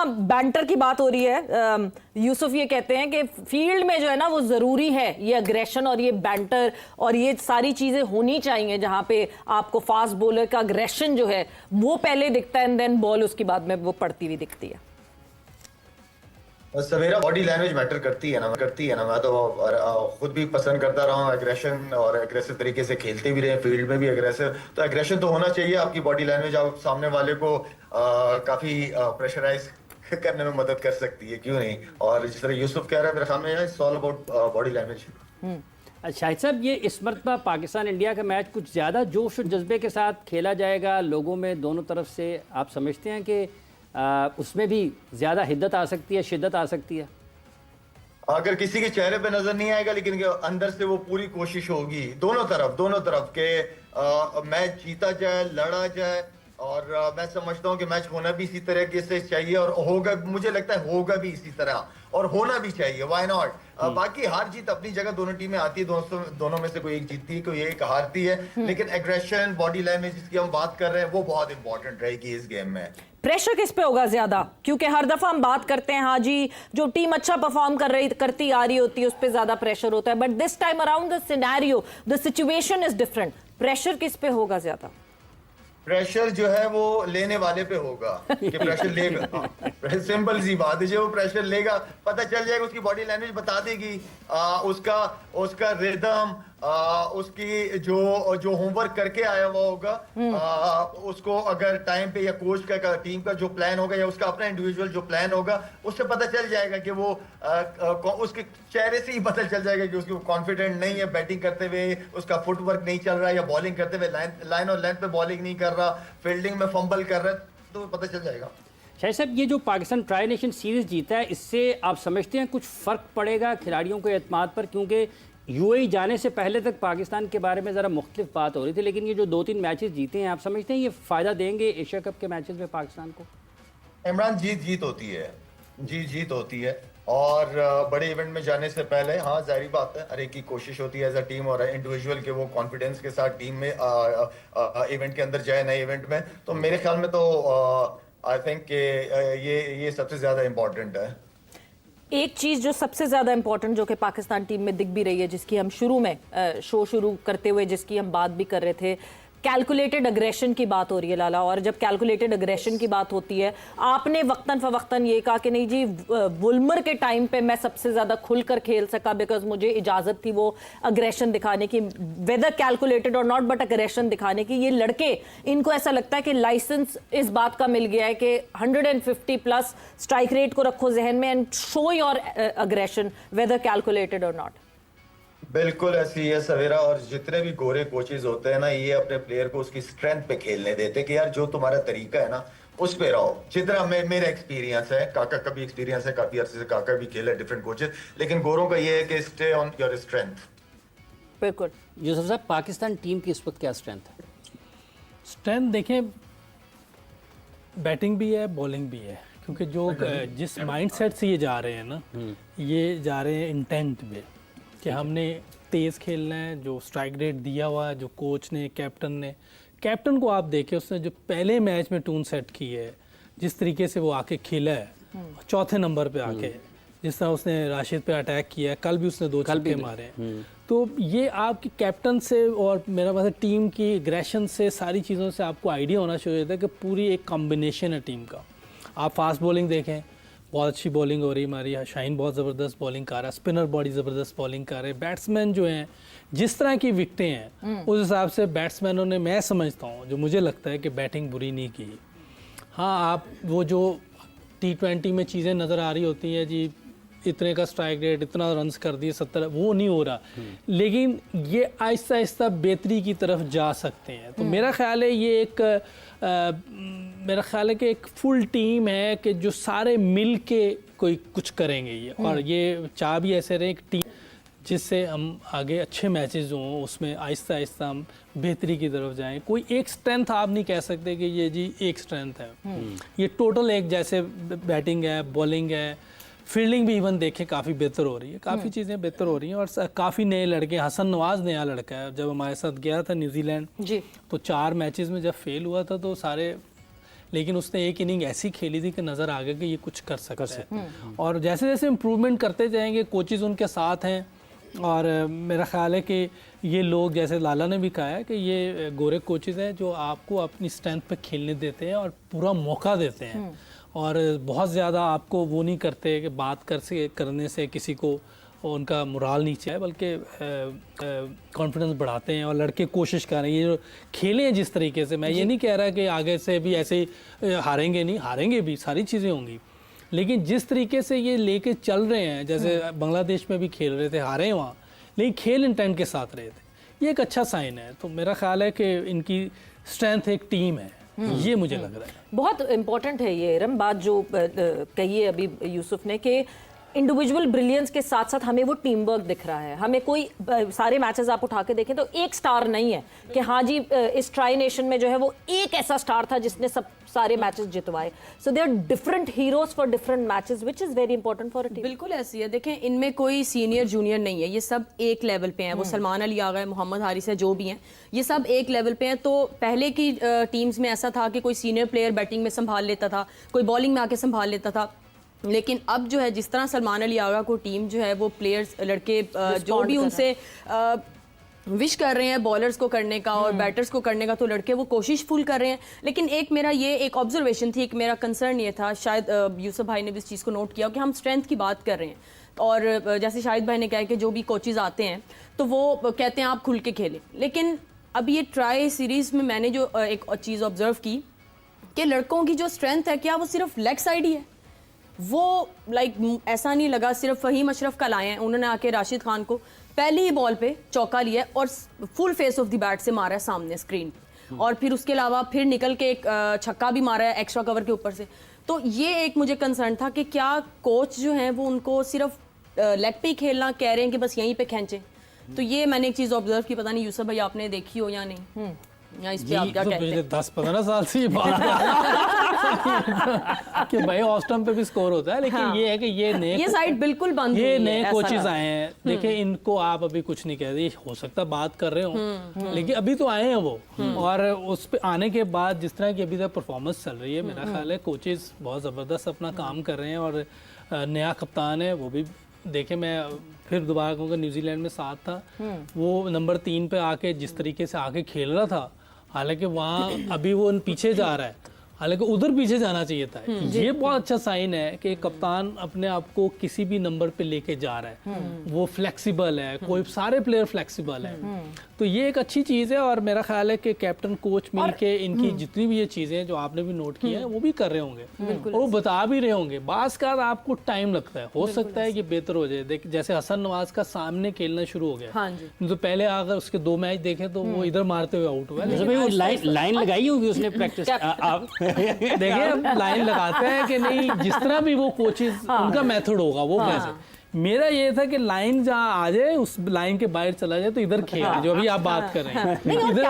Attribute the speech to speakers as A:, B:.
A: Banter की बात हो रही है, यूसुफ ये कहते हैं कि फील्ड में जो है ना वो ज़रूरी है ये अग्रेशन और ये बैंटर और ये सारी चीज़ें होनी चाहिए, जहाँ पे आपको फास्ट बॉलर का अग्रेशन जो है वो पहले दिखता है एंड देन बॉल उसके बाद में वो पड़ती हुई दिखती है।
B: सवेरा बॉडी लैंग्वेज मैटर करती है ना। मैं तो खुद भी पसंद करता रहा हूँ एग्रेशन, और एग्रेसिव तरीके से खेलते भी रहे, फील्ड में भी एग्रेसिव। तो एग्रेशन तो होना चाहिए। आपकी बॉडी लैंग्वेज आप सामने वाले को काफी प्रेशराइज करने में मदद कर सकती है, क्यों नहीं। और जिस तरह यूसुफ कह रहा है, मेरे सामने it's all about body language.
C: Shahid साहब, ये इस मरतबा पाकिस्तान इंडिया का मैच कुछ ज़्यादा जोश और जज्बे के साथ खेला जाएगा, लोगों में दोनों तरफ से। आप समझते हैं कि उसमें भी ज़्यादा हिद्दत आ सकती है, शिद्दत आ सकती है?
B: अगर किसी के चेहरे पे नजर नहीं आएगा, लेकिन अंदर से वो पूरी कोशिश होगी दोनों तरफ के मैच जीता जाए, लड़ा जाए। और मैं समझता हूँ कि मैच होना भी इसी तरीके से चाहिए, और होगा, मुझे लगता है होगा भी इसी तरह, और होना भी चाहिए। Why not. बाकी हार जीत अपनी जगह, दोनों टीमें आती है, दोनों में से कोई एक जीतती है, कोई एक हारती है। लेकिन एग्रेशन, बॉडी लैंग्वेज जिसकी हम बात कर रहे हैं, वो बहुत इंपॉर्टेंट रहेगी इस गेम में।
A: प्रेशर किस पे होगा ज्यादा? क्योंकि हर दफा हम बात करते हैं, हाँ जी, जो टीम अच्छा परफॉर्म करती आ रही होती है उस पे ज्यादा प्रेशर होता है, but this time around the scenario, the situation is different. Pressure किस पे होगा ज्यादा?
B: प्रेशर जो है वो लेने वाले पे होगा कि प्रेशर लेगा। सिंपल सी बात है, जो वो प्रेशर लेगा, पता चल जाएगा, उसकी बॉडी लैंग्वेज बता देगी, उसका रिदम, उसकी जो होमवर्क करके आया हुआ होगा, उसको अगर टाइम पे, या कोच का टीम का जो प्लान होगा, या उसका अपना इंडिविजुअल जो प्लान होगा, उससे पता चल जाएगा कि वो उसके चेहरे से ही पता चल जाएगा कि उसको कॉन्फिडेंट नहीं है बैटिंग करते हुए, उसका फुटवर्क नहीं चल रहा है, या बॉलिंग करते हुए लाइन और लेंथ पे बॉलिंग नहीं कर रहा, फील्डिंग में फंबल कर रहा है, तो पता चल जाएगा।
C: शाहिद साहब, ये जो पाकिस्तान ट्राई नेशन सीरीज़ जीता है, इससे आप समझते हैं कुछ फ़र्क पड़ेगा खिलाड़ियों के एतमाद पर? क्योंकि यूएई जाने से पहले तक पाकिस्तान के बारे में ज़रा मुख्तलिफ बात हो रही थी, लेकिन ये जो 2-3 मैचेस जीते हैं, आप समझते हैं ये फ़ायदा देंगे एशिया कप के मैचेस में पाकिस्तान को?
B: इमरान, जीत होती है, और बड़े इवेंट में जाने से पहले, हाँ जाहिर बात है, हर एक की कोशिश होती है एज अ टीम और इंडिविजुअल के वो कॉन्फिडेंस के साथ टीम में इवेंट के अंदर जाए, नए इवेंट में। तो मेरे ख्याल में तो आई थिंक ये सबसे ज्यादा इम्पोर्टेंट है।
A: एक चीज जो सबसे ज्यादा इंपॉर्टेंट जो कि पाकिस्तान टीम में दिख भी रही है, जिसकी हम शुरू में शो शुरू करते हुए जिसकी हम बात भी कर रहे थे, कैलकुलेटेड अग्रेशन की बात हो रही है लाला। और जब कैलकुलेटेड अग्रेशन की बात होती है, आपने वक्तन फवक्तन ये कहा कि नहीं जी, वुल्मर के टाइम पे मैं सबसे ज़्यादा खुलकर खेल सका बिकॉज मुझे इजाज़त थी वो अग्रेशन दिखाने की, वेदर कैलकुलेटेड और नॉट, बट अग्रेशन दिखाने की। ये लड़के, इनको ऐसा लगता है कि लाइसेंस इस बात का मिल गया है कि 150 प्लस स्ट्राइक रेट को रखो जहन में and show your aggression whether calculated और नॉट।
B: बिल्कुल ऐसी है सवेरा, और जितने भी गोरे कोचेज होते हैं ना, ये अपने प्लेयर को उसकी स्ट्रेंथ पे खेलने देते कि यार जो तुम्हारा तरीका है ना उस पे रहो। जितना मेरा एक्सपीरियंस है, काका का भी एक्सपीरियंस है, काफी अरसे से काका भी खेला डिफरेंट कोचेज, लेकिन गोरों का ये है कि स्टे ऑन योर स्ट्रेंथ।
A: बिल्कुल।
C: यूसुफ साहब, पाकिस्तान टीम की इस वक्त क्या स्ट्रेंथ है?
D: स्ट्रेंथ देखें, बैटिंग भी है, बॉलिंग भी है, क्योंकि जो जिस माइंडसेट से ये जा रहे हैं ना, ये जा रहे हैं इंटेंट पे कि हमने तेज़ खेलना है। जो स्ट्राइक रेट दिया हुआ है, जो कोच ने, कैप्टन को आप देखें, उसने जो पहले मैच में टून सेट की है, जिस तरीके से वो आके खेला है, चौथे नंबर पे आके, जिस तरह उसने राशिद पे अटैक किया है, कल भी उसने 2 छक्के मारे। तो ये आपकी कैप्टन से और मेरा मतलब टीम की एग्रेशन से, सारी चीज़ों से आपको आइडिया होना शुरू होता है कि पूरी एक कॉम्बिनेशन है टीम का। आप फास्ट बॉलिंग देखें, बहुत अच्छी बॉलिंग हो रही है हमारी, शाहीन बहुत ज़बरदस्त बॉलिंग कर रहा है, स्पिनर बड़ी ज़बरदस्त बॉलिंग कर रहे हैं, बैट्समैन जो हैं जिस तरह की विकटें हैं उस हिसाब से बैट्समैनों ने, मैं समझता हूँ, जो मुझे लगता है कि बैटिंग बुरी नहीं की। हाँ, आप वो जो T20 में चीज़ें नज़र आ रही होती हैं जी, इतने का स्ट्राइक रेट, इतना रन्स कर दिए 70, वो नहीं हो रहा, लेकिन ये आहिस्ता आहिस्ता बेहतरी की तरफ जा सकते हैं। तो मेरा ख्याल है ये मेरा ख्याल है कि एक फुल टीम है कि जो सारे मिल के कोई कुछ करेंगे ये, और ये चाह भी ऐसे रहे एक टीम जिससे हम आगे अच्छे मैचेस हों, उसमें आहिस्ता आहिस्ता हम बेहतरी की तरफ जाएं। कोई एक स्ट्रेंथ आप नहीं कह सकते कि ये जी एक स्ट्रेंथ है, ये टोटल एक जैसे बैटिंग है, बॉलिंग है, फील्डिंग भी इवन देखें काफ़ी बेहतर हो रही है, काफ़ी चीज़ें बेहतर हो रही हैं, और काफ़ी नए लड़के, हसन नवाज नया लड़का है, जब हमारे साथ गया था न्यूजीलैंड जी, तो 4 मैचेस में जब फेल हुआ था तो सारे लेकिन उसने एक इनिंग ऐसी खेली थी कि नज़र आ गया कि ये कुछ कर सकता है। और जैसे जैसे इम्प्रूवमेंट करते जाएंगे, कोचेज़ उनके साथ हैं, और मेरा ख्याल है कि ये लोग, जैसे लाला ने भी कहा है कि ये गोरे कोचेज़ हैं जो आपको अपनी स्ट्रेंथ पे खेलने देते हैं और पूरा मौका देते हैं, और बहुत ज़्यादा आपको वो नहीं करते कि बात करने से किसी को उनका मोराल नीचे है, बल्कि कॉन्फिडेंस बढ़ाते हैं और लड़के कोशिश कर रहे हैं। ये जो खेले हैं जिस तरीके से, मैं ये नहीं कह रहा कि आगे से भी ऐसे ही हारेंगे, नहीं हारेंगे भी, सारी चीज़ें होंगी, लेकिन जिस तरीके से ये लेके चल रहे हैं, जैसे बांग्लादेश में भी खेल रहे थे, हारे हैं वहाँ, लेकिन खेल इंटेंट के साथ रहे थे, ये एक अच्छा साइन है। तो मेरा ख्याल है कि इनकी स्ट्रेंथ एक टीम है, ये मुझे लग रहा है।
A: बहुत इम्पोर्टेंट है ये इरम बात जो कही है अभी यूसुफ ने, कि इंडिविजुअल ब्रिलियंस के साथ साथ हमें वो टीम वर्क दिख रहा है। हमें कोई सारे मैचेस आप उठा के देखें तो एक स्टार नहीं है कि हाँ जी इस ट्राई नेशन में जो है वो एक ऐसा स्टार था जिसने सब सारे मैचेस जितवाए। So they are different heroes for different matches which is very important for a team.
E: बिल्कुल ऐसी है, देखें इनमें कोई सीनियर जूनियर नहीं है, ये सब एक लेवल पे हैं। वो सलमान अली आ गए, मोहम्मद हारिस है, जो भी हैं, ये सब एक लेवल पे हैं। तो पहले की टीम्स में ऐसा था कि कोई सीनियर प्लेयर बैटिंग में संभाल लेता था, कोई बॉलिंग में आके संभाल लेता था, लेकिन अब जो है जिस तरह सलमान अली आगा को टीम जो है वो प्लेयर्स लड़के जो भी उनसे विश कर रहे हैं बॉलर्स को करने का और बैटर्स को करने का, तो लड़के वो कोशिश फुल कर रहे हैं। लेकिन एक मेरा ये एक ऑब्जर्वेशन थी, एक मेरा कंसर्न ये था, शायद यूसुफ भाई ने भी इस चीज़ को नोट किया कि हम स्ट्रेंथ की बात कर रहे हैं, और जैसे शाहिद भाई ने कहा कि जो भी कोचेज़ आते हैं तो वो कहते हैं आप खुल के खेलें। लेकिन अब ये ट्राई सीरीज़ में मैंने जो एक चीज़ ऑब्जर्व की कि लड़कों की जो स्ट्रेंथ है, क्या वो सिर्फ लेग साइड ही है? वो ऐसा नहीं लगा सिर्फ फहीम अशरफ का लाए हैं, उन्होंने आके राशिद खान को पहली ही बॉल पे चौका लिया और full face of the bat से मारा है सामने स्क्रीन, और फिर उसके अलावा फिर निकल के एक छक्का भी मारा है एक्स्ट्रा कवर के ऊपर से। तो ये एक मुझे कंसर्न था कि क्या कोच जो हैं वो उनको सिर्फ लेग पे ही खेलना कह रहे हैं कि बस यहीं पे खींचें। तो ये मैंने एक चीज़ ऑब्जर्व की, पता नहीं यूसुफ भाई आपने देखी हो या नहीं, या इस पे आप क्या कहते हैं?
D: 10-15 साल से ये बात कि भाई ऑस्टम पे भी स्कोर होता है, लेकिन ये है कि ये
E: साइड बिल्कुल बंद,
D: ये नए कोचेस आए हैं। देखिए इनको आप अभी कुछ नहीं कह रहे, हो सकता है बात कर रहे हो, लेकिन अभी तो आए हैं वो, और उस पे आने के बाद जिस तरह की अभी तक परफॉर्मेंस चल रही है, मेरा ख्याल है कोचेस बहुत ज़बरदस्त अपना काम कर रहे हैं। और नया कप्तान है वो भी, देखे मैं फिर दोबारा कहूँगा, न्यूजीलैंड में साथ था, वो नंबर 3 पे आके जिस तरीके से आके खेल रहा था, हालांकि वहाँ अभी वो पीछे जा रहा है, हालांकि उधर पीछे जाना चाहिए था। ये बहुत अच्छा साइन है कि कप्तान अपने आप को किसी भी नंबर पे लेके जा रहा है, वो फ्लेक्सिबल है, कोई सारे प्लेयर फ्लेक्सिबल है, तो ये एक अच्छी चीज़ है। और मेरा ख्याल है कि कैप्टन कोच मिल के इनकी जितनी भी ये चीज़ें जो आपने भी नोट की है वो भी कर रहे होंगे और वो बता भी रहे होंगे। बास का आपको टाइम लगता है, हो सकता है कि बेहतर हो जाए। देख जैसे हसन नवाज का सामने खेलना शुरू हो गया,
E: हाँ जी,
D: तो पहले अगर उसके 2 मैच देखे तो वो इधर मारते हुए आउट हुआ है।
C: भाई वो लाइन लगाई होगी उसने प्रैक्टिस। आप
D: देखिए अब लाइन लगाते हैं कि नहीं, जिस तरह भी वो कोचेस उनका मेथड होगा वो कैसे। मेरा ये था कि लाइन जहाँ आ जाए उस लाइन के बाहर चला जाए तो इधर खेल, जो अभी आप बात कर रहे हैं, इधर